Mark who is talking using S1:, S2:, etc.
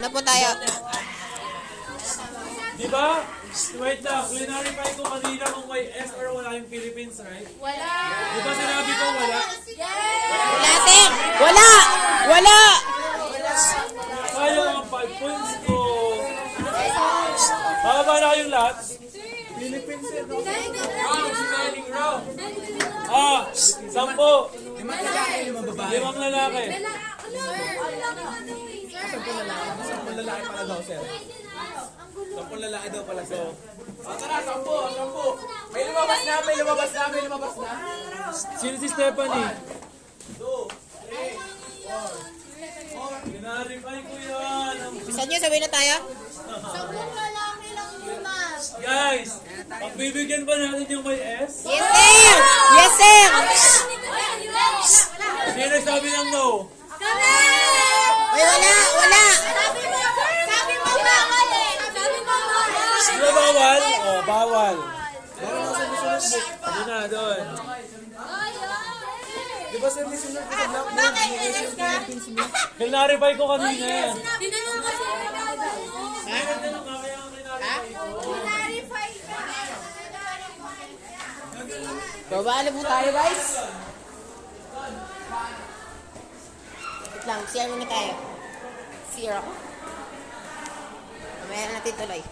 S1: Na po tayo.
S2: Di ba? Wait lang, clarify ko kanina kung may S or wala yung Philippines, right?
S3: Wala.
S2: Di ba sinabi ko wala?
S1: Wala, sir! Wala! Wala!
S2: Sayang ang 5 points ko. Bababa na kayong lahat? Philippines eh, no? Ah, 10. 5 lalaki.
S4: Sampung lalaki pala daw, sir. Sampung lalaki daw pala, sir. Tara, 10. May lumabas na.
S2: Sino si Stephanie? 2, 3, 4. Ginarify ko yan.
S1: Saan nyo? Sabay na tayo?
S3: Sampung lalaki lang muna.
S2: Guys, pagbibigyan ba natin yung may S?
S1: Yes, sir! Yes, sir!
S2: Sino nagsabi ng no?
S3: Kami!
S1: Ay, wala! Wala!
S3: Sabi mo bawal eh. Sabi mo bawal.
S2: Di ba bawal? Oh, bawal. Ano na, doon.
S4: Di ba, sir, may sunod ko sa black board?
S3: Bakit? Ilis ka?
S2: Clarify ko kanina eh.
S3: Tinanong ko siya. Clarify ka.
S1: Baba na po tayo, guys. Wait lang, CR muna tayo. CR ako. Mamaya na natin tuloy.